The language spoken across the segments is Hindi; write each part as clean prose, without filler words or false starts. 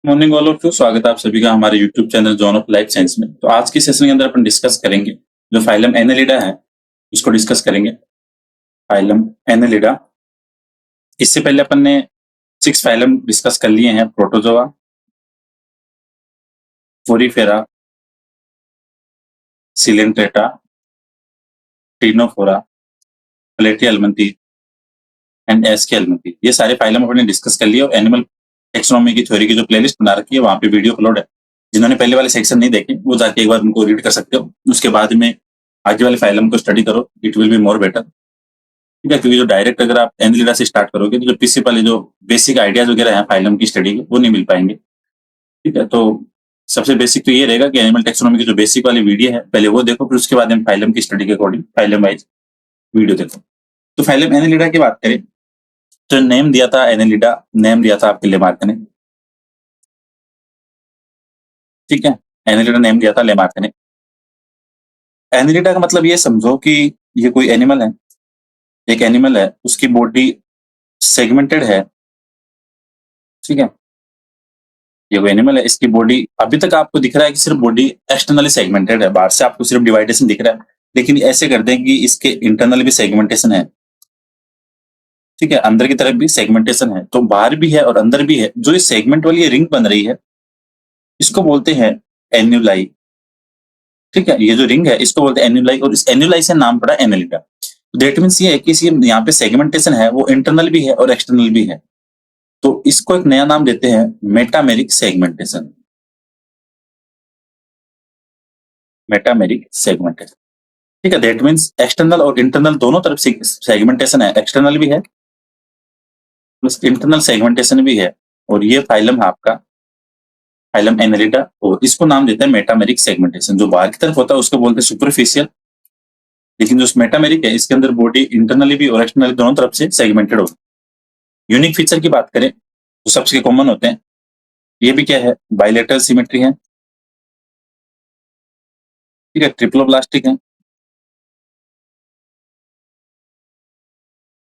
Morning all of you. स्वागत है आप सभी का हमारे YouTube channel John of life science में। तो आज की सेशन के अंदर अपन डिस्कस करेंगे जो फाइलम एनेलिडा है, इसको डिस्कस करेंगे। फाइलम एनेलिडा, इससे पहले अपन ने 6 फाइलम डिस्कस कर लिए हैं। Protozoa, porifera, coelenterata, ctenophora, platyhelminthes and aschelminthes. ये सारे फाइलम अपन ने डिस्कस कर लिए और एनिमल टेक्सोनॉमी की थ्योरी की जो प्लेलिस्ट बना रखी है वहां पे वीडियो अपलोड है। जिन्होंने पहले वाले सेक्शन नहीं देखे वो जाके एक बार उनको रीड कर सकते हो। उसके बाद में आगे वाले फाइलम को स्टडी करो, it will be more better. ठीक है, क्योंकि जो डायरेक्ट अगर आप एनिलिडा से स्टार्ट करोगे तो जो पीसी वाले जो बेसिक आइडियाज वगैरह हैं फाइलम की स्टडी के वो नहीं मिल पाएंगे। ठीक है, तो सबसे बेसिक तो ये रहेगा कि एनिमल टेक्सोनॉमी की जो बेसिक वाली वीडियो है पहले वो देखो, फिर उसके बाद हम फाइलम की स्टडी के अकॉर्डिंग फाइलम वाइज वीडियो देखो। तो फाइलम एनिलिडा की बात करें तो नेम दिया था एनिलिडा, नेम दिया था आपके लेमार्क ने। ठीक है, एनिलिडा नेम दिया था लेमार्क ने। एनिलिडा का मतलब ये समझो कि ये कोई एनिमल है, एक एनिमल है, उसकी बॉडी सेगमेंटेड है। ठीक है, ये वो एनिमल है, इसकी बॉडी अभी तक आपको दिख रहा है कि सिर्फ बॉडी एक्सटर्नली सेगमेंटेड है, बाहर से आपको सिर्फ डिवाइडेशन दिख रहा है, लेकिन ऐसे कर दें कि इसके इंटरनल भी सेगमेंटेशन है। ठीक है, अंदर की तरफ भी सेगमेंटेशन है, तो बाहर भी है और अंदर भी है। जो ये सेगमेंट वाली रिंग बन रही है इसको बोलते हैं एन्यूलाई। ठीक है, ये जो रिंग है इसको बोलते हैं एन्यूलाई, और इस एन्यूलाई से नाम पड़ा एनिलिडा। दैट मीन्स ये है कि यहाँ पे सेगमेंटेशन है वो इंटरनल भी है और एक्सटर्नल भी है, तो इसको एक नया नाम देते हैं मेटामेरिक सेगमेंटेशन। Metameric segmentation. ठीक है, दैट मीन्स एक्सटर्नल और इंटरनल दोनों तरफ से सेगमेंटेशन है, एक्सटर्नल भी है प्लस इंटरनल सेगमेंटेशन भी है। और ये फाइलम है आपका फाइलम एनिलिडा, और इसको नाम देते हैं मेटामेरिक सेगमेंटेशन। जो बाहर की तरफ होता है उसको बोलते हैं सुपरफिशियल, लेकिन जो मेटामेरिक है इसके अंदर बॉडी इंटरनली भी और एक्सटर्नली दोनों तरफ से सेगमेंटेड होगी। यूनिक फीचर की बात करें तो सबसे कॉमन होते हैं, ये भी क्या है, बाइलेटरल सिमेट्री है। ठीक है, ट्रिप्लोब्लास्टिक है,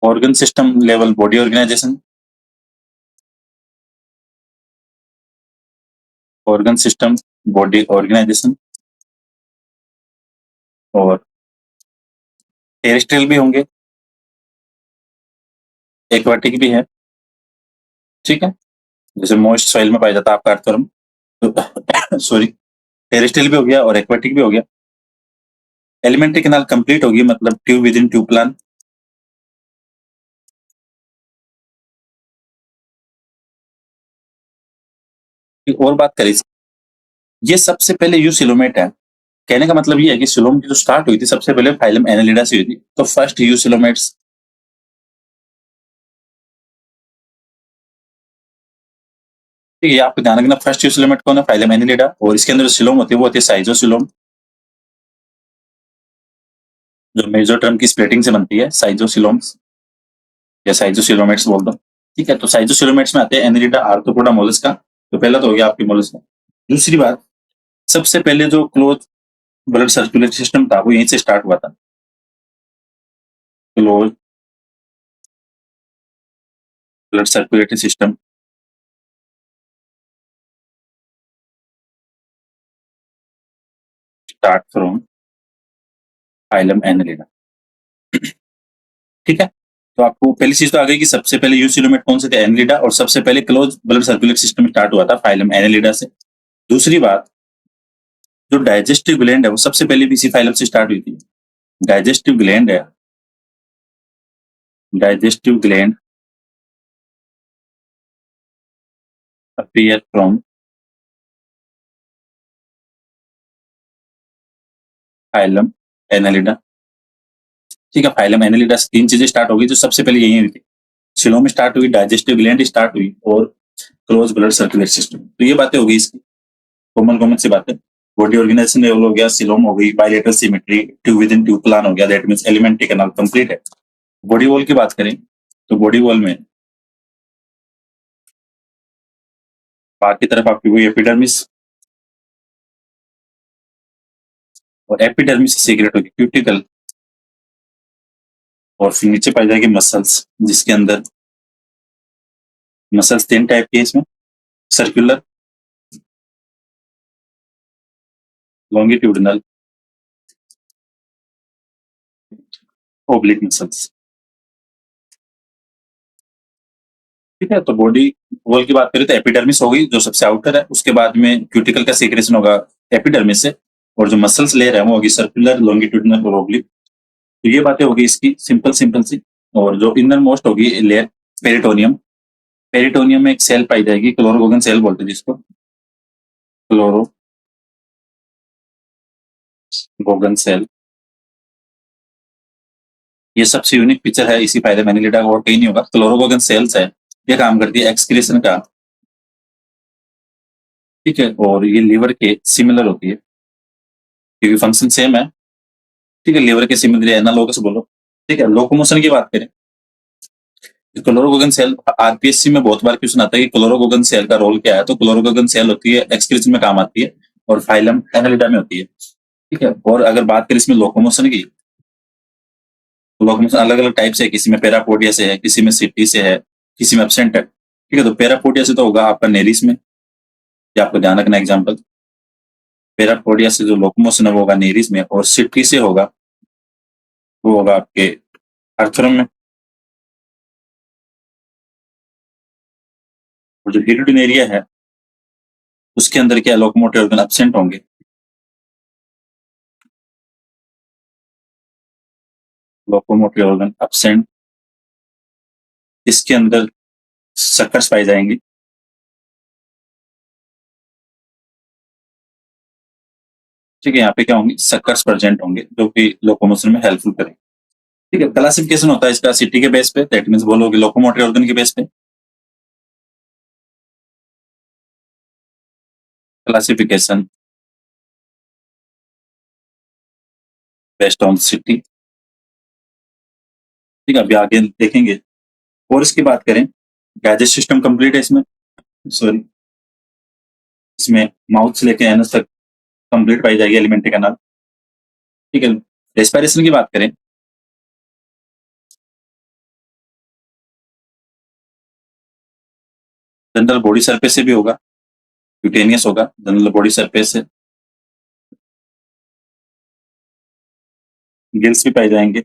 organ system level body organisation, organ system body organisation, और टेरेस्ट्रियल भी होंगे, एक्वाटिक भी है। ठीक है, जैसे मॉइस्ट सॉइल में पाया जाता है आपका अर्थवर्म, तो सॉरी, टेरेस्ट्रियल भी हो गया और एक्वाटिक भी हो गया। एलिमेंट्री कैनाल कंप्लीट होगी, मतलब tube within tube plan. और बात करें, ये सबसे पहले यूसिलोमेट है। कहने का मतलब ये है कि सिलोम की जो स्टार्ट हुई थी सबसे पहले फाइलम एनिलिडा से हुई थी, तो फर्स्ट यूसिलोमेट्स। ठीक है, आपको ध्यान रखना फर्स्ट यूसिलोमेट कौन है, फाइलम एनिलिडा, और इसके अंदर जो सिलोम होती है वो होती है साइजोसिलोम, जो मेसोटर्म की स्प्लिटिंग से बनती है, साइजोसिलोम्स या साइजोसिलोमेट्स बोल दो। ठीक है, तो साइजोसिलोमेट्स में आते हैं एनिलिडा, आर्थ्रोपोडा, मोलस्का। तो पहला तो हो गया आपकी मोलस्का। दूसरी बात, सबसे पहले जो क्लोज ब्लड सर्कुलेटरी सिस्टम था वो यहीं से स्टार्ट हुआ था। Close blood circulatory system start from phylum Annelida. ठीक है, तो आपको पहली चीज तो आ गई कि सबसे पहले यूसिलोमेट कौन से थे, एनिलिडा, और सबसे पहले close blood circulatory system start हुआ था फाइलम एनिलिडा से। दूसरी बात, जो डाइजेस्टिव ग्लैंड है वो सबसे पहले भी इसी फाइलम से स्टार्ट हुई थी। डाइजेस्टिव ग्लैंड है, digestive gland appear from phylum Annelida. ठीक है, फाइलम एनिलिडा से 3 चीजें स्टार्ट हो गई जो सबसे पहले यही हुई थी। सिलोम स्टार्ट हुई, डाइजेस्टिव ग्लैंड स्टार्ट हुई, और क्लोज ब्लड सर्कुलेटरी सिस्टम। तो ये बातें हो गई इसकी कॉमन कॉमन सी बातें। बॉडी ऑर्गेनाइजेशन लेवल हो गया, सिलोम हो गई, bilateral symmetry, tube within tube plan हो गया, that means elementary canal complete है। बॉडी वॉल की बात करें तो बॉडी वॉल में बाहर की तरफ आपकी हुई एपिडर्मिस, और एपिडर्मिस से सीक्रेट होगी क्यूटिकल, और फिर नीचे पाई जाएगी मसल्स, जिसके अंदर मसल्स 3 टाइप की है इसमें, सर्कुलर, लॉन्गिट्यूडिनल ओब्लिक मसल्स। ठीक है, तो बॉडी वॉल की बात करें तो एपिडर्मिस होगी जो सबसे आउटर है, उसके बाद में क्यूटिकल का सीक्रेशन होगा एपिडर्मिस से, और जो मसल्स लेयर है वो होगी सर्कुलर, लॉन्गिट्यूडिनल और ओब्लिक। तो ये बातें होगी इसकी सिंपल सिंपल सी। और जो इनर मोस्ट होगी लेयर पेरिटोनियम, पेरिटोनियम में एक सेल पाई जाएगी, क्लोरोगोगन सेल बोलते हैं जिसको, क्लोरोगोगन सेल। ये सबसे यूनिक फीचर है, इसी फायदे मैंने लिटा और कहीं नहीं होगा। क्लोरोगोगन सेल्स है, ये काम करती है एक्सक्रीशन का। ठीक है, और ये लीवर के सिमिलर होती है क्योंकि फंक्शन सेम है। ठीक है, लीवर के सिमिलर एनालोगस बोलो। ठीक है, लोकोमोशन की बात करें, क्लोरोगोगन सेल आरपीएससी में बहुत बार क्वेश्चन आता है कि क्लोरोगोगन सेल का रोल क्या है। तो क्लोरोगोगन सेल होती है एक्सक्रीशन में काम आती है और फाइलम एनालिडा में होती है। ठीक है, और अगर बात करें इसमें लोकोमोशन की, तो लोकोमोशन अलग अलग टाइप से है, किसी में पैरापोडिया से है, किसी में सिटी से है, किसी में एब्सेंट है। ठीक है, तो पैरापोडिया से तो होगा आपका नेरिस में, ये आपको ध्यान रखना एग्जाम्पल। पैरापोडिया से जो लोकोमोशन है वो होगा नेरिस में, और सिटी से होगा वो होगा आपके अर्थरम में। और जो हिरुडिनेरिया है उसके अंदर क्या लोकोमोटिव ऑर्गन एब्सेंट होंगे। लोकोमोटिव ऑर्गन एब्सेंट, इसके अंदर सकर्स पाई जाएंगी। ठीक है, यहाँ पे क्या होंगे, सकर्स प्रेजेंट होंगे जो कि लोकोमोशन में हेल्पफुल करेंगे। ठीक है, क्लासिफिकेशन होता है इसका सिटी के बेस पे, दैट मींस बोलोगे लोकोमोटिव ऑर्गन के बेस पे। Classification based on city. ठीक है, अभी आगे देखेंगे। और इसकी बात करें, डाइजेस्ट सिस्टम कंप्लीट है इसमें, सॉरी, इसमें माउथ से लेके एनस तक कंप्लीट पाई जाएगी एलिमेंट्री कैनाल। ठीक है, रेस्पिरेशन की बात करें, जनरल बॉडी सरफेस से भी होगा, क्यूटेनियस होगा, जनरल बॉडी सरफेस से। गिल्स भी पाए जाएंगे।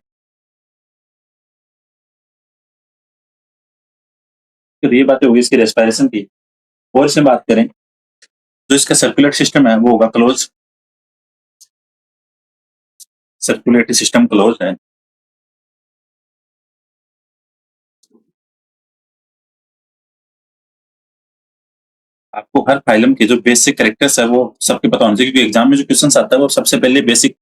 तो ये बातें होगी इसकी रेस्पिरेशन की। और इसमें बात करें, जो इसका सर्कुलेट सिस्टम है वो होगा क्लोज, सर्कुलेटरी सिस्टम क्लोज है। आपको हर फाइलम के जो बेसिक कैरेक्टर्स है वो सबके पता होना चाहिए, क्योंकि एग्जाम में जो क्वेश्चन आता है वो सबसे पहले बेसिक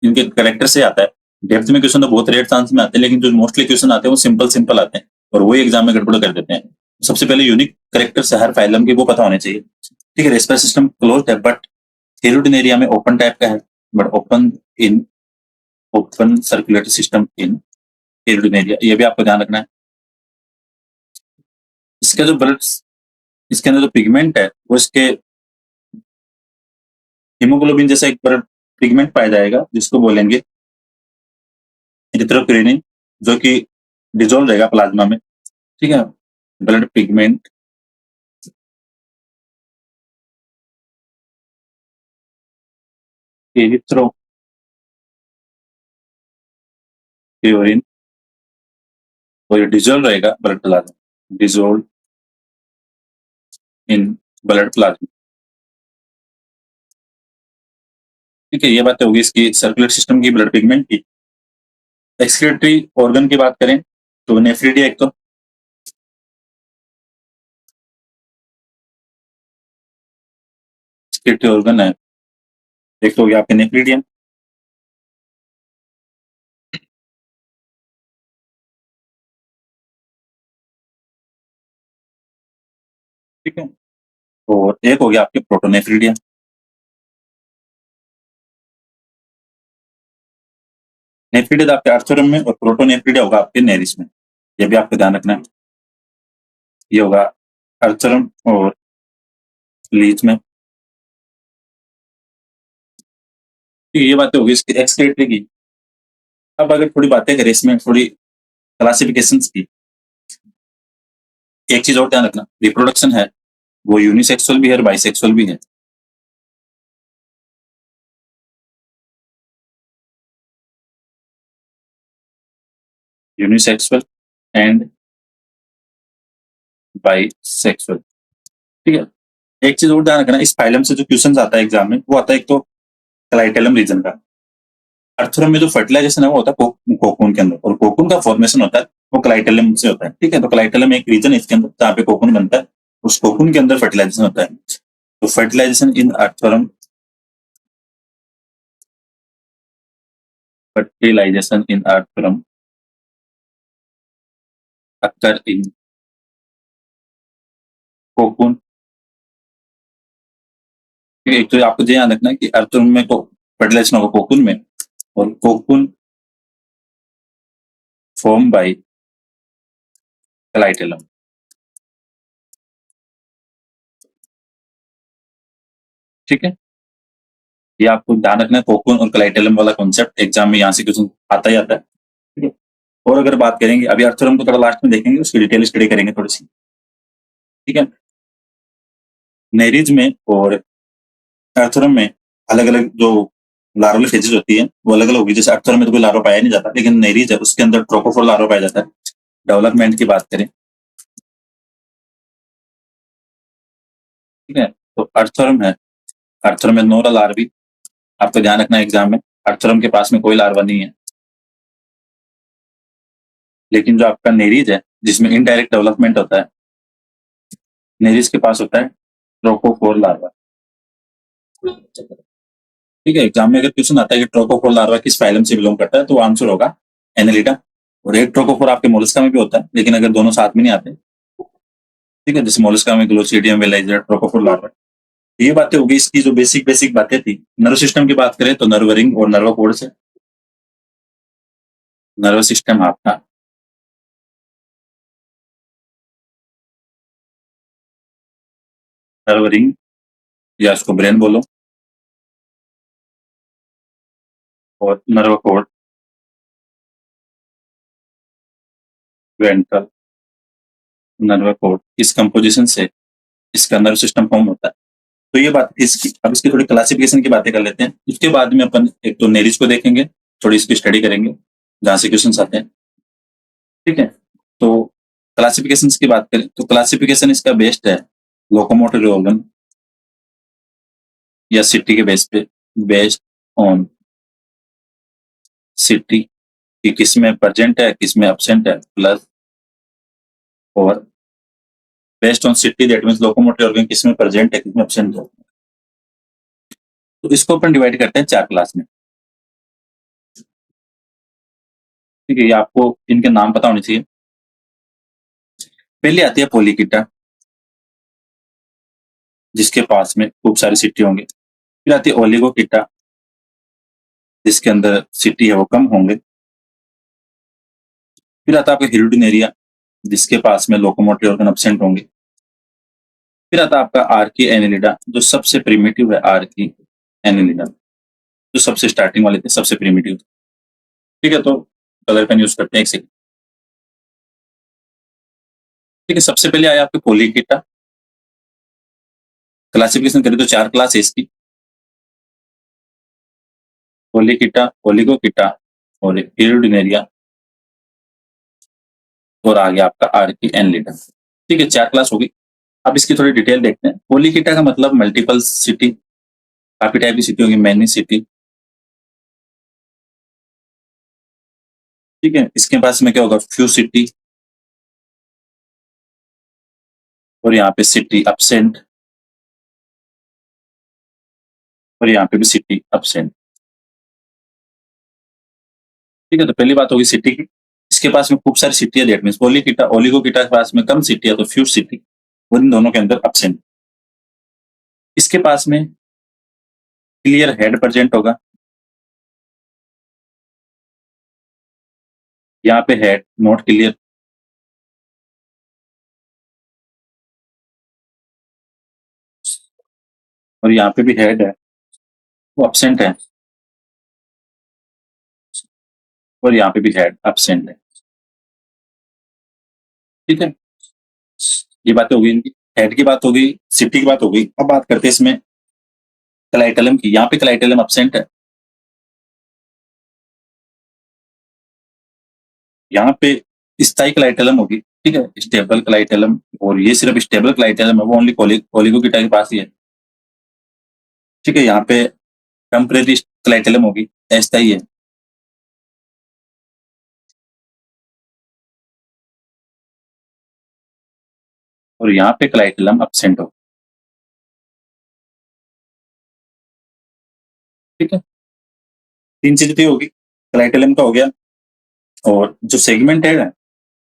इनके कैरेक्टर से आता है। डेप्थ में क्वेश्चन तो बहुत रेयर चांस में आते हैं, लेकिन जो मोस्टली क्वेश्चन आते हैं वो सिंपल सिंपल आते हैं और वही एग्जाम में गड़बड़ कर देते हैं। सबसे पहले यूनिक कैरेक्टर्स है हर फाइलम के, वो पता होने चाहिए। ठीक है, रेस्पिरेटरी सिस्टम क्लोज है, बट थेरोटिन एरिया में ओपन टाइप का है, but open circulatory system in थेरोटिन एरिया, ये भी आपको ध्यान रखना है। इसका जो ब्लड, इसके अंदर जो पिगमेंट है वो इसके हीमोग्लोबिन जैसा एक पिगमेंट पाया जाएगा जिसको बोलेंगे इरिथ्रोक्रेनिन, जो कि डिजोल्व रहेगा प्लाज्मा में। ठीक है, ब्लड पिगमेंट इरिथ्रोक्रेनिन, और ये डिजोल्व रहेगा blood plasma, dissolve in blood plasma. ठीक है, ये बात होगी इसकी सर्कुलर सिस्टम की, ब्लड पिगमेंट की। एक्सक्रीटरी ऑर्गन की बात करें तो नेफ्रिडिया एक तो एक्सक्रीटरी ऑर्गन है, एक तो हो गया आपके नेफ्रिडियम। ठीक है, और एक हो गया आपके प्रोटोनेफ्रिडिया। नेफ्रिडिया आपके आर्थोरम में और प्रोटोनेफ्रिडिया होगा आपके नेरिस में, ये भी आपको ध्यान रखना है। ये होगा अर्थरम और लीच में। ये बातें होगी इसकी एक्सक्रीटरी की। अब अगर थोड़ी बातें करें इसमें, थोड़ी क्लासिफिकेशन की, एक चीज और ध्यान रखना, रिप्रोडक्शन है वो यूनिसेक्सुअल भी है और बाइसेक्सुअल भी है। Unisexual and bisexual. ठीक है, एक चीज और ध्यान रखना, इस फाइलम से जो क्वेश्चन आता है एग्जाम में, वो आता है एक तो क्लाइटेलम रीजन का। अर्थरम में जो फर्टिलाइजेशन है वो होता है कोकून के अंदर, और कोकून का फॉर्मेशन होता है वो क्लाइटेलम से होता है। ठीक है, तो क्लाइटेलम एक रीजन है इसके अंदर जहाँ पे कोकून बनता है, उस कोकून के अंदर फर्टिलाइजेशन होता है। तो fertilization in earthworm, fertilization in earthworm occur in cocoon। एक तो आपको ध्यान रखना है कि अर्थवर्म में फर्टिलाइजेशन होगा कोकून में, और कोकून फॉर्म बाय क्लाइटेलम। ठीक है, ये आपको ध्यान रखना है, कोकून और क्लाइटेलम वाला कॉन्सेप्ट एग्जाम में यहाँ से क्वेश्चन आता ही आता है। ठीक है, और अगर बात करेंगे अभी अर्थवर्म को थोड़ा लास्ट में देखेंगे, उसकी डिटेल स्टडी करेंगे थोड़ी सी। ठीक है, नेरीज में और अर्थवर्म में अलग अलग जो लार्वल फेजेस होती है वो अलग अलग होगी। जैसे अर्थवर्म में तो कोई लार्वा पाया नहीं जाता, लेकिन नेरीज है उसके अंदर ट्रोकोफोर लार्वा पाया जाता है। डेवलपमेंट की बात करें, ठीक है, तो अर्थवर्म है, अर्थवर्म में नो लार्वी। आपको ध्यान रखना है एग्जाम में, अर्थवर्म के पास में कोई लार्वा नहीं है। लेकिन जो आपका नेरीज है जिसमें इनडायरेक्ट डेवलपमेंट होता है, नेरीज के पास होता है ट्रोकोफोर लार्वा। ठीक है, एग्जाम में अगर क्वेश्चन आता है कि ट्रोकोफोर लार्वा किस फाइलम से बिलोंग करता है, तो आंसर होगा एनेलिडा। और एक ट्रोकोफोर आपके मोलस्का में भी होता है, लेकिन अगर दोनों साथ में नहीं आते, ठीक है, जैसे मोलस्का में ग्लोसिडियम वेलाइजर ट्रोकोफोर लार्वा। ये बातें होगी इसकी जो बेसिक बेसिक बातें थी। नर्व सिस्टम की बात करें तो नर्व रिंग और नर्व कोड से। नर्व सिस्टम आपका नर्व रिंग, या इसको ब्रेन बोलो, और nerve code ventral nerve code, इस कंपोजिशन से इसका नर्व सिस्टम फॉर्म होता है। तो ये बात इसकी, अब इसकी थोड़ी क्लासिफिकेशन की बातें कर लेते हैं। उसके बाद में अपन एक तो नेरिज को देखेंगे, थोड़ी इसकी स्टडी करेंगे जहां से क्वेश्चन आते हैं। ठीक है, तो क्लासिफिकेशन की बात करें तो क्लासिफिकेशन इसका बेस्ड है लोकोमोटर ऑर्गन या सिटी के बेस पे, बेस्ड ऑन सिटी कि किसमें प्रेजेंट है किसमें एब्सेंट है, प्लस और based on city that means locomotive organ किसमें प्रेजेंट है किसमें एब्सेंट है। तो इसको अपन डिवाइड करते हैं 4 क्लास में। ठीक है, ये आपको इनके नाम पता होने चाहिए। पहले आती है पोलिकिटा, जिसके पास में खूब सारी सिटी होंगे। फिर आती है ओलिगोकिटा, जिसके अंदर सिटी है वो कम होंगे। फिर आता है आपका हिरुडिनेरिया, जिसके पास में लोकोमोटिव ऑर्गन एब्सेंट होंगे। फिर आता है आपका आर्की एनिलिडा, जो सबसे प्रिमिटिव है, आर्की एनिलिडा जो सबसे स्टार्टिंग वाले थे, सबसे प्रिमिटिव। ठीक है, तो कलर पेन यूज करते हैं एक सेकंड। ठीक है, सबसे पहले आया आपके पोलिकिटा। क्लासिफिकेशन करें तो 4 क्लास है इसकी, पोलिकिटा, ओलिगोकिटा और हिरुडिनेरिया, और आ गया आपका आर्की एनिलिडा। ठीक है, 4 क्लास होगी। अब इसकी थोड़ी डिटेल देखते हैं। पोलिकिटा का मतलब मल्टीपल सिटी, काफी टाइप की सिटी होगी, मैनी सिटी। ठीक है, इसके पास में क्या होगा, फ्यू सिटी, और यहाँ पे सिटी एब्सेंट, और यहाँ पे भी सिटी एब्सेंट। ठीक है, तो पहली बात होगी सिटी की। इसके पास में खूब सारी सिटी है, दैट मींस पोलिकिटा ओलिगोकिटा के पास में कम सिटी है, तो फ्यू सिटी, और इन दोनों के अंदर एब्सेंट। इसके पास में क्लियर हेड प्रेजेंट होगा, यहाँ पे हेड नॉट क्लियर, और यहाँ पे भी हेड है वो एब्सेंट है, और यहाँ पे भी हेड एब्सेंट है। ठीक है, ये बातें होगी इनकी, हेड की बात होगी, सिटी की बात होगी। अब बात करते हैं इसमें क्लाइटेलम की। यहाँ पे क्लाइटेलम एब्सेंट है, यहाँ पे स्थायी क्लाइटेलम होगी, ठीक है, स्टेबल क्लाइटेलम, और ये सिर्फ स्टेबल क्लाइटेलम है, वो ओनली ओलिगोकीटा के पास ही है, ठीक है। यहाँ पे टेम्परेरी क्लाइटेलम होगी, अस्थायी है, और यहाँ पे क्लाइटेलम absent हो, ठीक है। तीन चीजें तो होगी, क्लाइटेलम का हो गया, और जो सेगमेंटेड है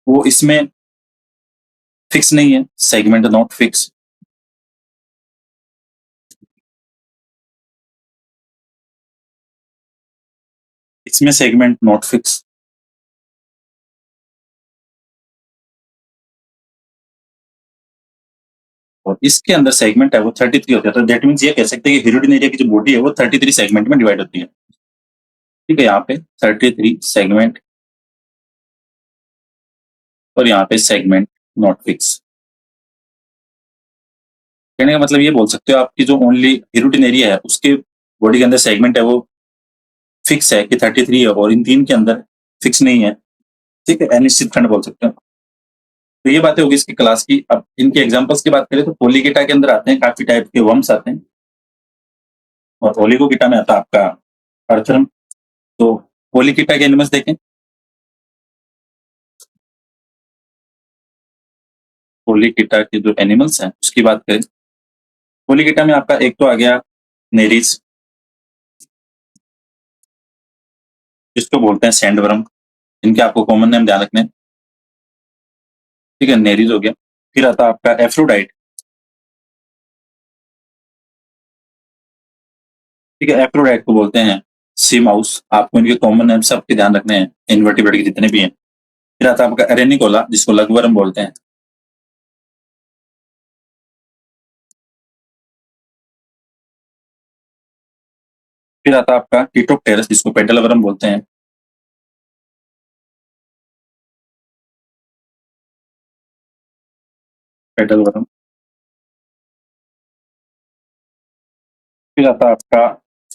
वो इसमें फिक्स नहीं है, सेगमेंट नॉट फिक्स, इसमें सेगमेंट नॉट फिक्स, और इसके अंदर सेगमेंट है वो 33 होता है, तो दैट मीन्स ये कह सकते हैं कि हेरिडिन एरिया की जो बॉडी है वो 33 सेगमेंट में डिवाइड होती है, ठीक है। यहाँ पे 33 सेगमेंट, और यहाँ पे सेगमेंट नॉट फिक्स। कहने का मतलब ये बोल सकते हो आपकी जो ओनली हेरिडिन एरिया है उसके बॉडी के अंदर सेगमेंट है वो फिक्स है कि 33 है, और इन तीन के अंदर फिक्स नहीं है, ठीक है, अनिश्चित खंड बोल सकते हो। तो ये बातें होगी इसकी क्लास की। अब इनके एग्जांपल्स की बात करें तो पोलिकेटा के अंदर आते हैं काफी टाइप के वर्म्स आते हैं, और ओलिगोकीटा में आता है आपका अर्थरम। तो पोलिकेटा के एनिमल्स देखें, पोलिकेटा के जो एनिमल्स हैं उसकी बात करें, पोलिकेटा में आपका एक तो आ गया नेरिस, जिसको बोलते हैं सैंडवर्म, इनके आपको कॉमन नेम ध्यान रखने हैं, ठीक है, नेरिस हो गया। फिर आता है आपका एफ्रोडाइट, ठीक है, एफ्रोडाइट को बोलते हैं सी माउस, आपको इनके कॉमन नेम सबके ध्यान रखने हैं, इनवर्टिब्रेट के जितने भी हैं। फिर आता है आपका एरेनिकोला, जिसको लगवर्म बोलते हैं, फिर आता है आपका कीटोप्टेरस, जिसको पेडलवर्म बोलते हैं, पेडलवर्म। फिर आता है आपका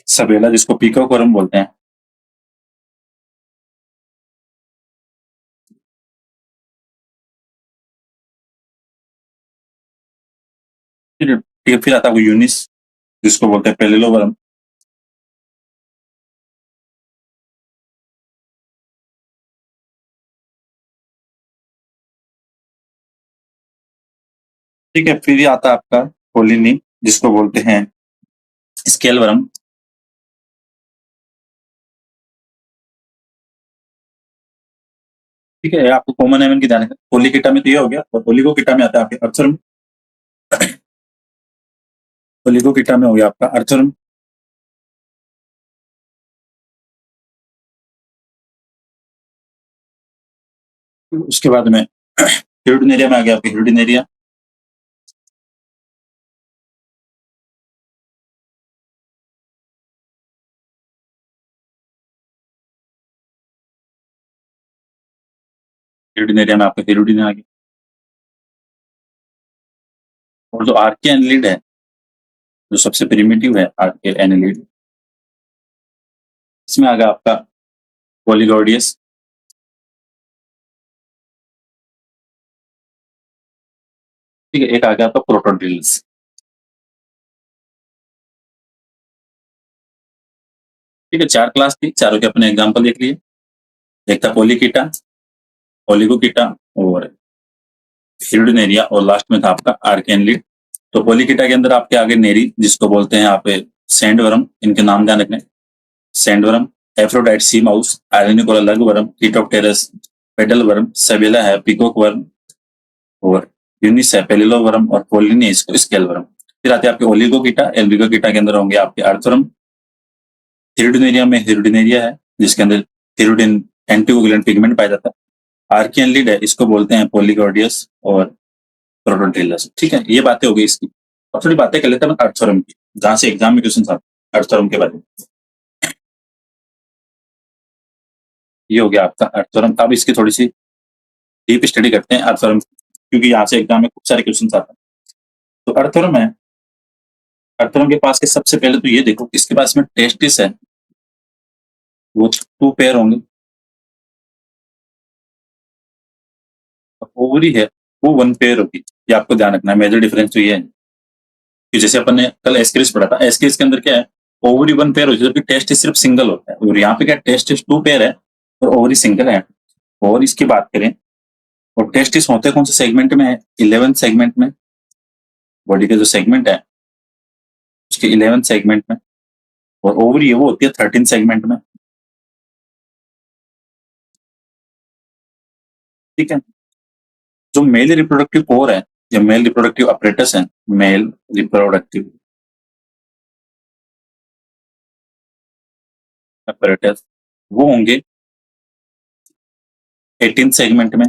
सबेला, जिसको पीकॉकवर्म बोलते हैं, फिर आता है आपको यूनिस, जिसको बोलते हैं पेलिलोवर्म। ठीक है, फिर ये आता है आपका पोलिनी, जिसको बोलते हैं स्केलवर्म। ठीक है, आपको कॉमन नेम की ध्यान रखना, पोलिकीटा में तो ये हो गया, और ओलिगोकीटा में आता है आपके अर्थरम, ओलिगोकीटा में हो गया आपका अर्थरम। उसके बाद में हिरुडिनेरिया में आ गया आपके हिरुडिनेरिया, हिरुडिनेरिया में आपका हिरुडिन आ गया। और जो आर्के एनलिड है, जो सबसे प्रिमिटिव है आर्के एनलिड, इसमें आ गया आपका पोलिगोडियस, ठीक है, एक आ गया आपका प्रोटोड्रिल्स। ठीक है, चार क्लास थी, चारों के अपने एग्जाम्पल देख लिए। एक था पोलिकीटा, ओलिगोकीटा, और हिरुडिनेरिया, और लास्ट में था आपका आर्के एनलिड। तो पोलिकीटा के अंदर आपके आगे नेरी, जिसको बोलते हैं आप सैंडवर्म, इनके नाम ध्यान रखने, सैंडवर्म, Aphrodite sea mouse, आयरनिकोला लघुवर्म, कीटोप्टेरस, pedal worm, सेबेला है पिकॉक वर्म, और यूनिस है पेलिलोवर्म, और पोलिनी है इसको स्केल वर्म। फिर आते हैं आपके ओलिगोकीटा, एल्बिगोकीटा के अंदर होंगे आपके अर्थवर्म। हिरुडिनेरिया में हिरुडिनेरिया है, जिसके अंदर हिरुडिन एंटीकोगुलेंट पिगमेंट पाया जाता है। आर्कियन लीड है, इसको बोलते हैं पोलिगोडियस और प्रोटोटिलस। ठीक है, ये बातें हो गई इसकी। अब थोड़ी बातें कर लेते हैं अर्थवर्म की, जहां से एग्जाम में क्वेश्चन आते हैं अर्थवर्म के बारे में। ये हो गया आपका अर्थवर्म। अब इसकी थोड़ी सी डीप स्टडी करते हैं अर्थवर्म, क्योंकि यहाँ से एग्जाम में खूब सारे क्वेश्चन आते हैं। तो अर्थवर्म है, अर्थवर्म के पास के सबसे पहले तो ये देखो, इसके पास में टेस्टिस है, वो 2 पेयर होंगे, ओवरी है वो वन पेयर होगी, ये आपको ध्यान रखना है। मेजर डिफरेंस तो ये है कि जैसे अपन ने कल एस्केरिस पढ़ा था, एस्केरिस के अंदर क्या है, ओवरी वन पेयर होती है, जबकि टेस्ट सिर्फ सिंगल होता है, और यहाँ पे क्या टेस्ट टू पेयर है और ओवरी सिंगल है। और इसकी बात करें, और टेस्टिस होते कौन से सेगमेंट में है, 11 सेगमेंट में, बॉडी का जो सेगमेंट है उसके 11 सेगमेंट में, और ओवरी है वो होती है 13 सेगमेंट में। ठीक है, जो मेल रिप्रोडक्टिव कोर है या मेल रिप्रोडक्टिव अपरेटस है, मेल रिप्रोडक्टिव अपरेटस, वो होंगे 18 सेगमेंट में,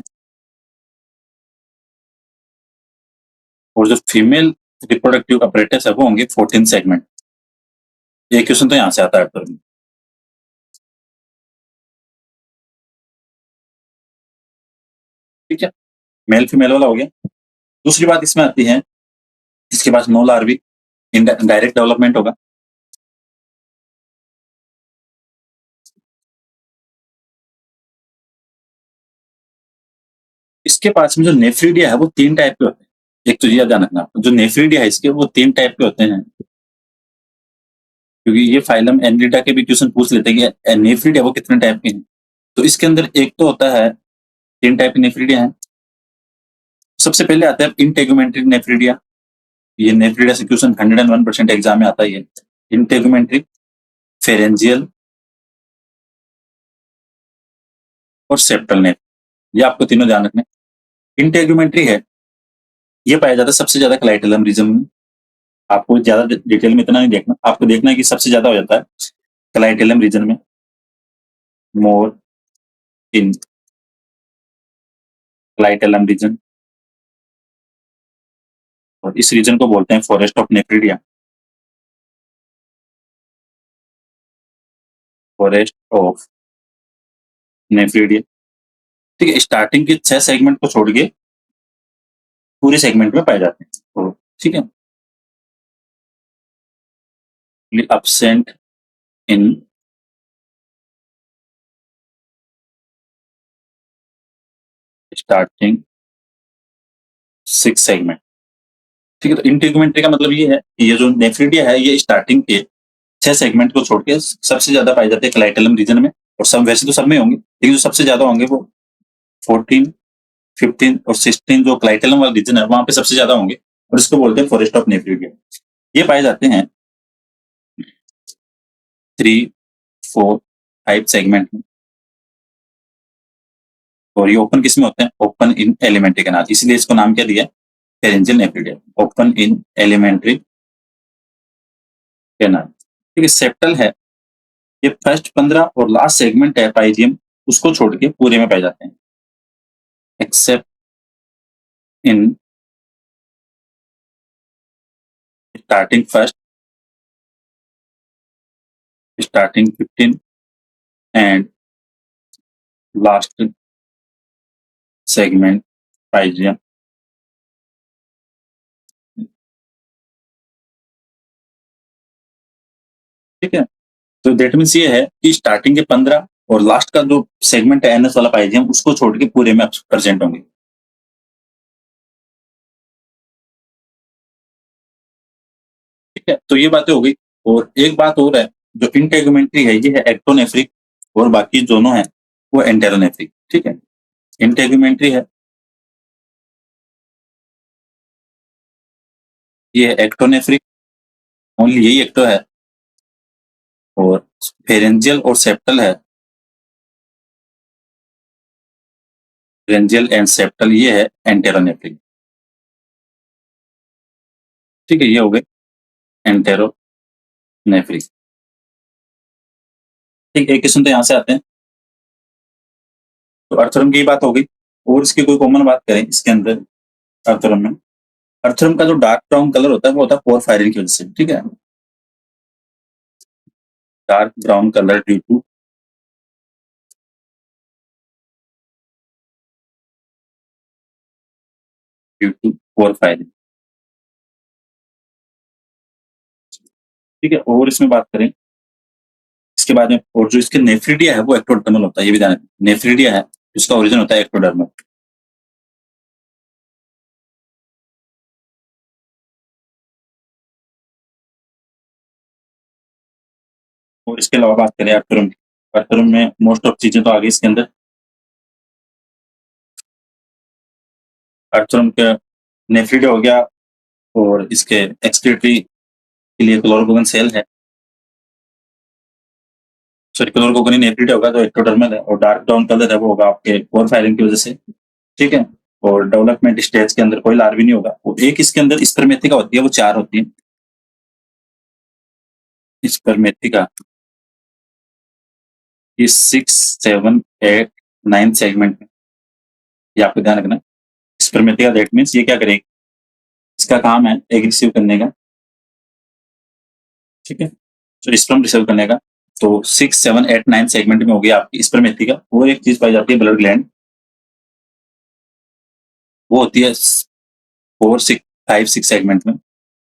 और जो फीमेल रिप्रोडक्टिव अपरेटस है वो होंगे 14 सेगमेंट। ये क्वेश्चन तो यहां से आता है पर। ठीक है, मेल फीमेल वाला हो गया। दूसरी बात इसमें आती है, इसके पास नो लार्वी, डायरेक्ट डेवलपमेंट होगा। इसके पास में जो नेफ्रीडिया है वो 3 टाइप के होते हैं। एक तो ये ध्यान रखना, जो नेफ्रीडिया है इसके वो 3 टाइप के होते हैं, क्योंकि ये फाइलम एनरिडा के भी क्वेश्चन पूछ लेते हैं कि नेफ्रीडिया वो कितने टाइप के हैं। तो इसके अंदर एक तो होता है, 3 टाइप के नेफ्रीडिया है। सबसे पहले आता है इंटेगुमेंट्रिक नेफ्रीडिया। ये नेफ्रीडिया से क्वेश्चन 101% एग्जाम में आता है। इंटेगुमेंट्रिक, फेरेंजियल और सेप्टल नेफ, ये आपको तीनों ध्यान रखने। इंटेगुमेंट्री है, ये पाया जाता है सबसे ज्यादा क्लाइटेलम रीजन में। आपको ज्यादा डिटेल में इतना नहीं देखना, आपको देखना है कि सबसे ज्यादा हो जाता है क्लाइटेलम रीजन में, मोर इन क्लाइटेलम रीजन, और इस रीजन को बोलते हैं forest of nephridia, forest of nephridia. ठीक है, स्टार्टिंग के 6 सेगमेंट को छोड़ के पूरे सेगमेंट में पाए जाते हैं। तो ठीक है, absent in starting 6 सेगमेंट। ठीक है, तो इंटेगुमेंट्री का मतलब ये है कि ये जो नेफ्रीडिया है ये स्टार्टिंग के 6 सेगमेंट को छोड़ के सबसे ज्यादा पाए जाते हैं क्लाइटेलम रीजन में, और सब वैसे तो सब में होंगे, लेकिन जो सबसे ज्यादा होंगे वो 14, 15 और 16 जो क्लाइटेलम वाला रीजन है वहां पे सबसे ज्यादा होंगे, और इसको बोलते हैं फॉरेस्ट ऑफ नेफ्रीडिया। ये पाए जाते हैं 3, 4, 5 सेगमेंट में, और ये ओपन किस में होते हैं, ओपन इन एलिमेंट्री कैनाल, इसलिए इसको नाम क्या दिया, pharyngeal nephridia, open in alimentary canal. ठीक है, सेप्टल है, ये फर्स्ट 15 और लास्ट सेगमेंट है पाइजियम, उसको छोड़ के पूरे में पाए जाते हैं, except in starting first, starting 15 and last segment pygidium. ठीक है, तो दैट मीन्स ये है कि स्टार्टिंग के 15 और लास्ट का जो सेगमेंट है एनएस वाला पाइजियम, उसको छोड़ के पूरे में प्रेजेंट होंगे। ठीक है, तो ये बातें हो गई। और एक बात और है, जो इंटेगुमेंट्री है ये है एक्टोनेफ्रिक, और बाकी दोनों है वो एंटेरोनेफ्रिक। ठीक है, इंटेगुमेंट्री है ये है एक्टोनेफ्रिक, ओनली यही एक्टो है, और फेरेंजियल और सेप्टल है, फेरेंजियल एंड सेप्टल ये है एंटेरोनेफ्रिक। ठीक है, ये हो गए एंटेरोनेफ्रिक। ठीक है, एक क्वेश्चन तो यहाँ से आते हैं। तो अर्थरम की बात हो गई, और इसकी कोई कॉमन बात करें इसके अंदर अर्थरम में, अर्थरम का जो डार्क ब्राउन कलर होता है वो होता है पोर फायरिंग की वजह से। ठीक है, dark brown colour due to poor firing. ठीक है, और इसमें बात करें इसके बाद में, और जो इसके नेफ्रीडिया है वो एक्टोडर्मल होता है, ये भी ध्यान रखना, नेफ्रीडिया है इसका ओरिजिन होता है एक्टोडर्मल। और इसके अलावा बात करें अर्थरुम की, अर्थरुम में मोस्ट ऑफ चीजें तो आ गई इसके अंदर। अर्थरुम का नेफ्रिड हो गया, और इसके एक्सक्रीटरी के लिए क्लोरोगोगन सेल है। सॉरी, क्लोरोगोगन नेफ्रिड होगा तो एक्टोडर्मल है, और डार्क ब्राउन कलर है वो होगा आपके पोर फायरिंग की वजह से। ठीक है, और डेवलपमेंट स्टेज के अंदर कोई लार्वी नहीं होगा। और एक इसके अंदर स्पर्मेथिका होती है, वो 4 होती है स्पर्मेथिका। ये 6, 7, 8, 9 सेगमेंट में, ये आपको ध्यान रखना। स्पर्मेथिका दैट मीन्स ये क्या करेगी, इसका काम है एग रिसीव करने का। ठीक है, तो स्पर्म रिसीव करने का। तो 6, 7, 8, 9 सेगमेंट में हो गया आपकी स्पर्मेथिका। और एक चीज पाई जाती है ब्लड ग्लैंड, वो होती है 4, 6, 5, 6 सेगमेंट में।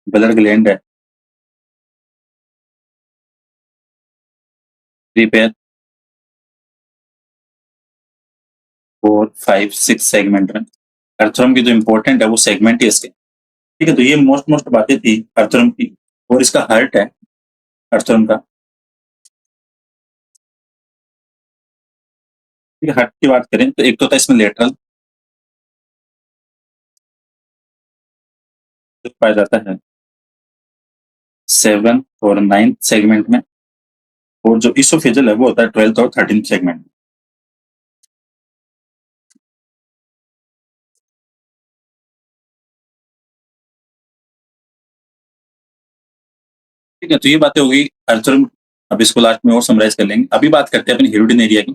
ब्लड ग्लैंड है 3 पेयर, 4, 5, 6 सेगमेंट में। अर्थरम की जो इंपॉर्टेंट है वो सेगमेंट ही इसके। ठीक है, तो ये मोस्ट बातें थी अर्थरम की। और इसका हार्ट है अर्थरम का। ठीक है, हार्ट की बात करें तो एक तो होता है इसमें लेटरल, जो पाया जाता है 7 और 9 सेगमेंट में। और जो इसोफेजल है वो होता है 12th और 13th सेगमेंट में। ठीक है, तो ये बातें होगी अर्थरम। अब इसको लास्ट में और समराइज कर लेंगे। अभी बात करते हैं अपनी हिरुडिन एरिया की।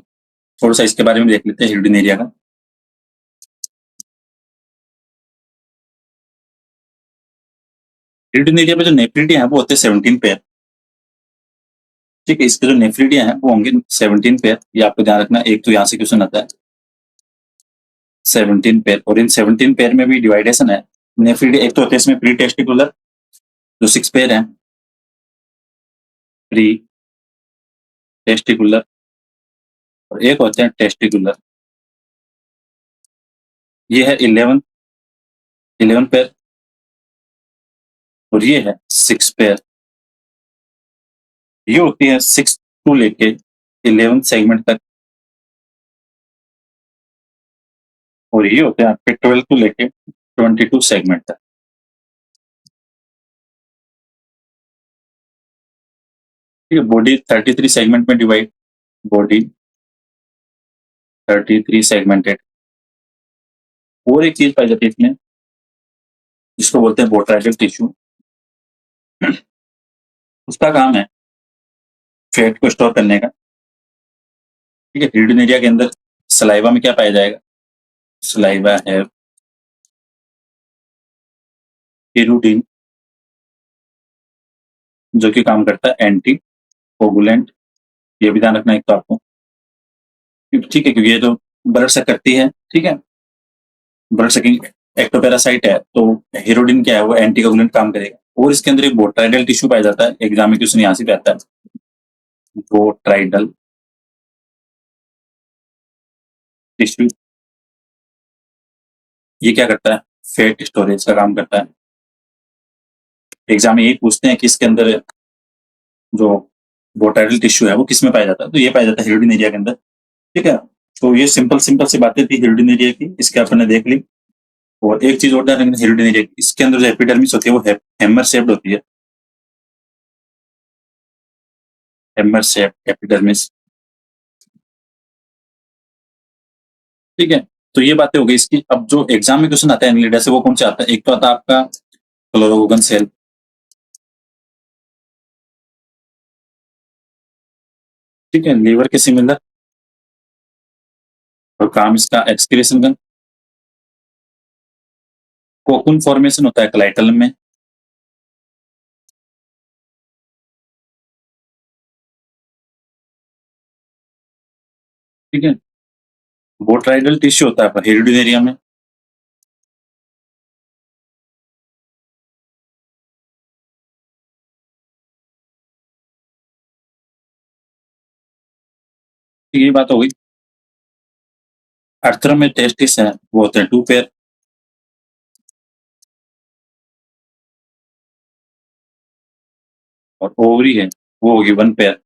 थोड़ा सा इसके बारे में देख लेते हैं हिरुडिन एरिया का। हिरुडिन एरिया में जो नेफ्रिडिया है वो होते हैं 17 पेयर। ठीक है, इसके जो नेफ्रिडिया है वो होंगे 17 पेयर। ये आपको ध्यान रखना, एक तो यहाँ से क्वेश्चन आता है 17 पेयर। और इन 17 पेयर में भी डिवाइडेशन है। नेफ्रिडिया एक तो होते हैं इसमें प्री टेस्टिकुलर, जो 6 पेयर है प्री टेस्टिकुलर, और एक होते हैं टेस्टिकुलर, ये है 11 पेयर। और ये है 6 पेयर। ये होती है 6 टू लेके 11 सेगमेंट तक। और ये होते हैं आपके 12 टू लेके 22 सेगमेंट तक। ठीक है, बॉडी 33 सेगमेंट में डिवाइड, बॉडी 33 सेगमेंटेड। और एक चीज पाई जाती है इसमें, जिसको बोलते हैं बोट्राइडल टिश्यू। उसका काम है फैट को स्टोर करने का। ठीक है, हिरुडिन एरिया के अंदर सलाइवा में क्या पाया जाएगा, सलाइवा है हिरुडिन, जो कि काम करता है एंटी कोगुलेंट। ये भी ध्यान रखना एक तो आपको। ठीक है, क्योंकि ये तो ब्लड सक करती है। ठीक है, ब्लड सकिंग एक्टोपैरासाइट है, तो हिरोडिन क्या है, वो एंटी कोगुलेंट काम करेगा। और इसके अंदर एक बोट्राइडल टिश्यू पाया जाता है। एग्जाम में क्वेश्चन यहाँ से भी आता है, बोट्राइडल टिश्यू। ये क्या करता है, फैट स्टोरेज का काम करता है। एग्जाम में यही पूछते हैं कि इसके अंदर जो बोट्राइडल टिश्यू है वो किस में पाया जाता है, तो ये पाया जाता है हिरोडिन एरिया के अंदर। ठीक है, तो ये सिंपल सी बातें थी हिरोडिन एरिया की, इसके अपन ने देख ली। और एक चीज और ध्यान रखना हिरोडिन एरिया की, इसके अंदर जो एपिडर्मिस होती है वो हैमर शेप्ड होती है। Hammer shaped epidermis. ठीक है, तो ये बातें हो गई इसकी। अब जो एग्जाम में क्वेश्चन आता है एनिलिडा से, वो कौन से आता है, एक तो आता है आपका क्लोरोगोगन सेल। ठीक है, लीवर के सिमिलर, और काम इसका एक्सक्रीशन का। कोकुन फॉर्मेशन होता है क्लाइटल में। ठीक है, बोट्राइडल टिश्यू होता है हिरुडिन एरिया में। ठीक है, ये बात हो गई। अर्थरम में टेस्टिस है, वो होते हैं 2 पेयर। और ओवरी है, वो होगी 1 पेयर।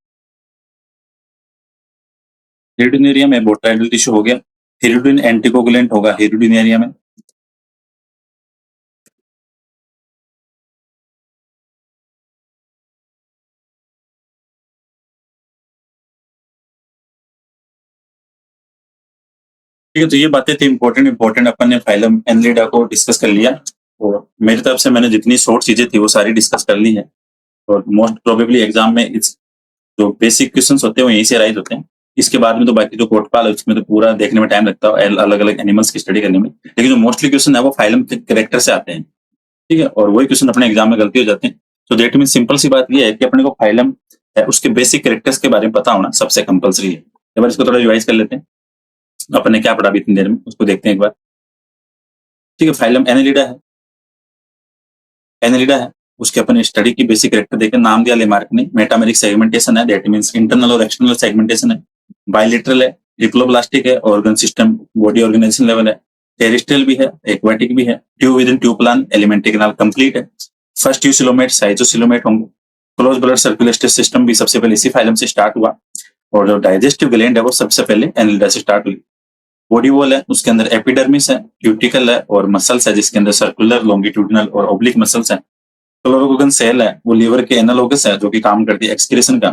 हिरुडिन एरिया में बोट्राइडल टिश्यू हो गया, हिरुडिन एंटीकोगुलेंट होगा हिरुडिन एरिया में। ठीक है, तो ये बातें थी इंपॉर्टेंट अपन ने फाइलम एनिलिडा को डिस्कस कर लिया, और मेरी तरफ से मैंने जितनी शॉर्ट चीजें थी वो सारी डिस्कस कर ली है, और मोस्ट प्रोबेबली एग्जाम में इस जो बेसिक क्वेश्चंस होते हैं वो यहीं से राइज होते हैं। इसके बाद में तो बाकी जो कोटपाल है उसमें तो पूरा देखने में टाइम लगता है अलग अलग एनिमल्स की स्टडी करने में, लेकिन जो मोस्टली क्वेश्चन है वो फाइलम के कैरेक्टर से आते हैं। ठीक है, और वही क्वेश्चन अपने एग्जाम में गलती हो जाते हैं। तो दैट मीन सिंपल सी बात ये है कि अपने को फाइलम है उसके बेसिक कैरेक्टर्स के बारे में पता होना सबसे कंपलसरी है। एक बार इसको थोड़ा रिवाइज कर लेते हैं, अपने क्या पढ़ा अभी इतनी देर में उसको देखते हैं एक बार। ठीक है, फाइलम एनिलिडा है, उसके अपन स्टडी की बेसिक कैरेक्टर देखें, नाम दिया लेमार्क ने, मेटामेरिक सेगमेंटेशन है, दैट मींस इंटरनल और एक्सटर्नल सेगमेंटेशन है, बायलेटरल है, डिप्लोब्लास्टिक है, organ system body organisation level है, टेरेस्ट्रियल भी है, एक्वाटिक भी है, tube within tube plan, alimentary canal complete है, फर्स्ट यूसिलोमेट साइजोसिलोमेट होंगे, क्लोज ब्लड सर्कुलेटरी सिस्टम भी सबसे पहले इसी फाइलम से स्टार्ट हुआ, और जो डाइजेस्टिव ग्लैंड है वो सबसे पहले एनिलिडा से स्टार्ट हुई। बॉडी वॉल है, उसके अंदर एपिडर्मिस है, क्यूटिकल है, और मसल्स है जिसके अंदर सर्कुलर, लॉन्गिट्यूडिनल और ओब्लिक मसल्स है। क्लोरोगोगन सेल है, वो लीवर के एनालोगस है जो कि काम करती है एक्सक्रीशन का।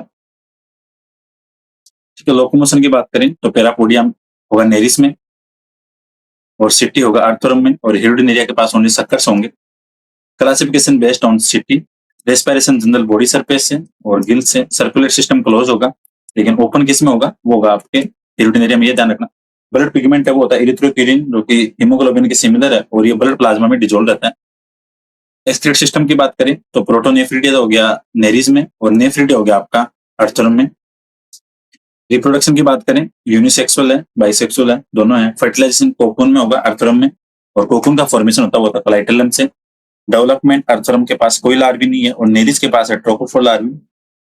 ठीक है, लोकोमोशन की बात करें तो पैरापोडियम होगा नेरिस में, और सिटी होगा आर्थोरम में, और हिरुडिन एरिया के पास ओनली सक्कर्स होंगे। Classification based on city, respiration general body surface से और गिल से, सर्कुलर सिस्टम क्लोज होगा, लेकिन ओपन किस में होगा, वो होगा आपके हिरुडिन एरिया में, ये ध्यान रखना। ब्लड पिगमेंट है वो होता है इरिथ्रोक्यूरिन जो कि हीमोग्लोबिन के सिमिलर है, और ये ब्लड प्लाज्मा में डिजोल्व रहता है। एक्सक्रीट सिस्टम की बात करें तो प्रोटोनेफ्रिडिया हो गया नेरिस में, और नेफ्रिडिया हो गया आपका आर्थोरम में। रिप्रोडक्शन की बात करें, यूनिसेक्सुअल है, बाइसेक्सुअल है, दोनों है। फर्टिलाइजेशन कोकून में होगा आर्थोरम में, और कोकून का फॉर्मेशन होता है कोलाइटलम से। डेवलपमेंट आर्थोरम के पास कोई लार्वी नहीं है, और नेरिस के पास है ट्रोकोफोर लार्वी।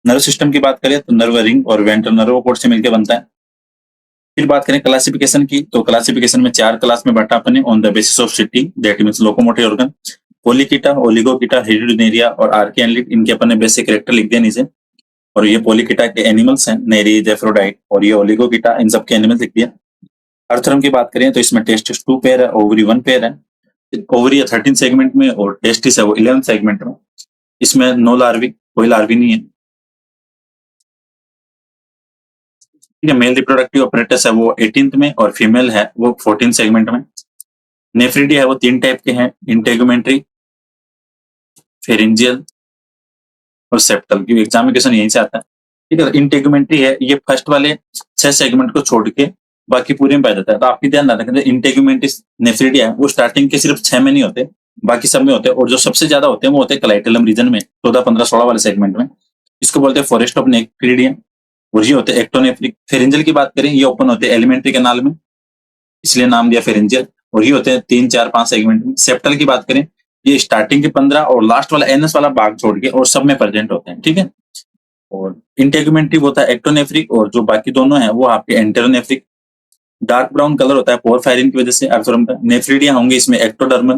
नर्व सिस्टम की बात करें तो नर्व रिंग और वेंट्रल नर्व कोड से मिलकर बनता है। फिर बात करें क्लासिफिकेशन की, तो क्लासिफिकेशन में 4 क्लास में बांटा अपने on the basis of setae, that means locomotive organ. Polychaeta, oligochaeta, hirudinea और आर्कियनलिड, इनके अपने बेसिक कैरेक्टर लिख दिया नीचे। और ये पोलिकीटा के एनिमल्स हैं, नेरीज, एफ्रोडाइट, और ये ओलिगोकीटा, इन सब के एनिमल्स लिख दिया। अर्थरम की बात करें तो इसमें टेस्टिस 2 पेयर है, ओवरी 1 पेयर है। ओवरी है 13 सेगमेंट में, और टेस्टिस है वो 11 सेगमेंट में। इसमें नो लार्वी, कोई लार्वी नहीं है। ठीक है, मेल रिप्रोडक्टिव अपरेटस है वो 18th में, और फीमेल है वो 14 सेगमेंट में। नेफ्रिडिया है वो 3 टाइप के हैं, इंटेगुमेंट्री, फेरिंजियल और सेप्टल, की एग्जामिनेशन यहीं से आता है। ठीक है, इंटेगुमेंट्री है, ये फर्स्ट वाले 6 सेगमेंट को छोड़ के बाकी पूरे में पाया जाता है। तो आपकी ध्यान रखना, इंटेगुमेंट्री नेफ्रिडिया है वो स्टार्टिंग के सिर्फ 6 में नहीं होते, बाकी सब में होते हैं, और जो सबसे ज्यादा होते हैं वो होते हैं क्लाइटेलम रीजन में, 14, 15, 16 वाले सेगमेंट में। इसको बोलते हैं फॉरेस्ट ऑफ नेफ्रिडिया, और ये होते हैं एक्टोनेफ्रिक। फेरेंजियल की बात करें, ये ओपन होते हैं एलिमेंट्री कैनाल में, इसलिए नाम दिया फेरेंजियल, और ये होते हैं 3, 4, 5 सेगमेंट में। सेप्टल की बात करें, ये स्टार्टिंग के 15 और लास्ट वाला एनएस वाला भाग छोड़ के और सब में प्रेजेंट होते हैं। ठीक है, और इंटेगुमेंट्री होता है एक्टोनेफ्रिक, और जो बाकी दोनों है वो आपके एंटेरोनेफ्रिक। डार्क ब्राउन कलर होता है पोर फायरिंग की वजह से अर्थोरम का। नेफ्रिडिया होंगे इसमें एक्टोडर्मल।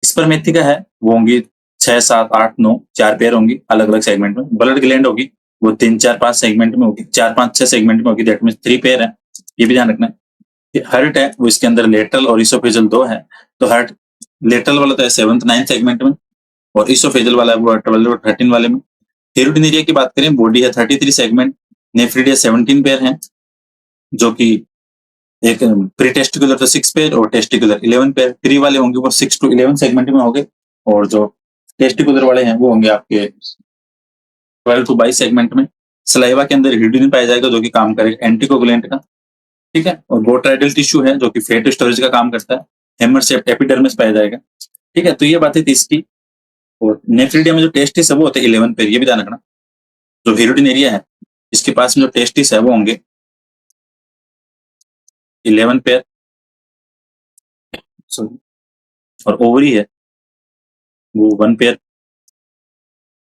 स्पर्मेथिका है वो होंगी 6, 7, 8, 9, 4 पेयर होंगी अलग अलग सेगमेंट में। ब्लड ग्लैंड होगी वो 3, 4, 5 सेगमेंट में होगी, 4, 5, 6 सेगमेंट में होगी, दैट मींस 3 पेयर है, ये भी ध्यान रखना है। हर्ट है वो इसके अंदर लेटरल और इसोफेजल 2 है, तो हर्ट लेटरल वाला तो है 7th, 9th सेगमेंट में, और इसोफेजल वाला है वो 12 और 13 वाले में। हिरुडिनेरिया की बात करें, बॉडी है 33 सेगमेंट, नेफ्रिडिया 17 पेयर है, जो कि एक प्री टेस्टिकुलर तो 6 पेयर और टेस्टिकुलर 11 पेयर। प्री वाले होंगे वो 6 to 11 सेगमेंट में होंगे, और जो टेस्टिकुलर वाले हैं वो होंगे आपके 12 to 22 सेगमेंट में। सलाइवा के अंदर हिरुडिन पाया जाएगा जो कि काम करेगा एंटीकोगुलेंट का। ठीक है, और बोट्राइडल टिश्यू है जो कि फैट स्टोरेज का काम करता है। हेमर शेप्ड एपिडर्मिस पाया जाएगा। ठीक है, तो ये बातें थी इसकी। और नेफ्रिडिया में जो टेस्टिस है वो होते हैं 11 पेयर, ये भी ध्यान रखना। जो हिरुडिनेरिया है इसके पास में जो टेस्टिस है वो होंगे 11 पेयर, और ओवरी है वो 1 पेयर,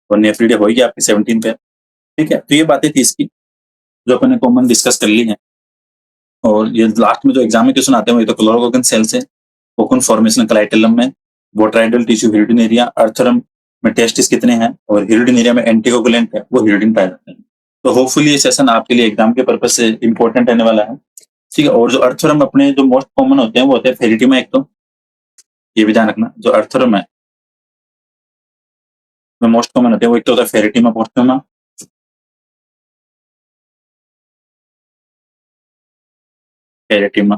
और नेफ्रिडिया होगी आपकी 17 पेयर। ठीक है, तो ये बातें थी इसकी जो अपन ने कॉमन डिस्कस कर ली है। और ये लास्ट में जो एग्जाम में क्वेश्चन आते हैं वो ये तो क्लोरोगोगन सेल से, कोकून फॉर्मेशन क्लाइटेलम में, बोट्राइडल टिश्यू हिरुडिनेरिया, अर्थरम में टेस्टिस कितने हैं, और हिरुडिनेरिया में एंटीकोगुलेंट है वो हिरुडिन पाया जाता है। तो होपफुली ये सेशन आपके लिए एग्जाम के पर्पज से इंपॉर्टेंट रहने वाला है। ठीक है, और जो अर्थोरम अपने जो मोस्ट कॉमन होते हैं वो होते हैं फेरिटिमा, एक तो ये भी ध्यान रखना, जो अर्थोरम है वो मोस्ट कॉमन होते हैं, वो एक तो होता है फेरिटिमा पोस्टुमा, फेरिटिमा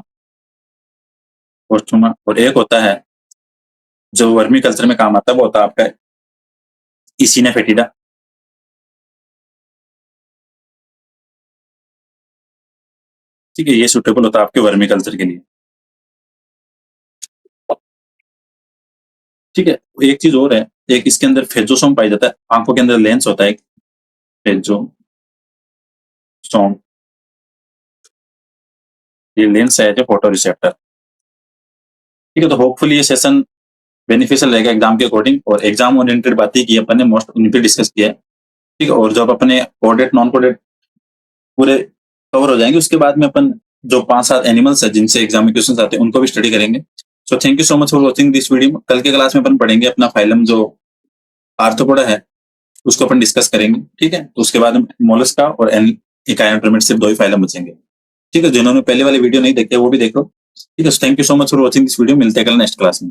पोस्टुमा, और एक होता है जो वर्मी कल्चर में काम आता है, वो होता है आपका इसिना फेटिडा। ठीक है, ये सुटेबल होता है आपके वर्मी कल्चर के लिए। ठीक है, एक चीज और है, एक इसके अंदर फेजोसोम पाया जाता है, आंखों के अंदर लेंस होता है एक फेजोसोम, ये लेंस है जो फोटो रिसेप्टर। ठीक है, तो होपफुली ये सेशन बेनिफिशियल रहेगा एग्जाम के अकॉर्डिंग, और एग्जाम ओरिएंटेड बातें की अपन ने मोस्ट उन पे डिस्कस किया है। ठीक है, और जब अपने कोडेड नॉन कोडेड पूरे कवर हो जाएंगे, उसके बाद में अपन जो 5-7 एनिमल्स है जिनसे एग्जाम में क्वेश्चन आते हैं उनको भी स्टडी करेंगे। So thank you so much for watching this video. कल के क्लास में अपन पढ़ेंगे अपना फाइलम जो आर्थ्रोपोडा है उसको अपन डिस्कस करेंगे। ठीक है, तो उसके बाद मोलस्का और इकायोट्रोमेट सिर्फ 2 ही फाइलम बचेंगे। ठीक है, जिन्होंने पहले वाली वीडियो नहीं देखे वो भी देखो। ठीक है, thank you so much for watching this video. मिलते हैं कल नेक्स्ट क्लास में।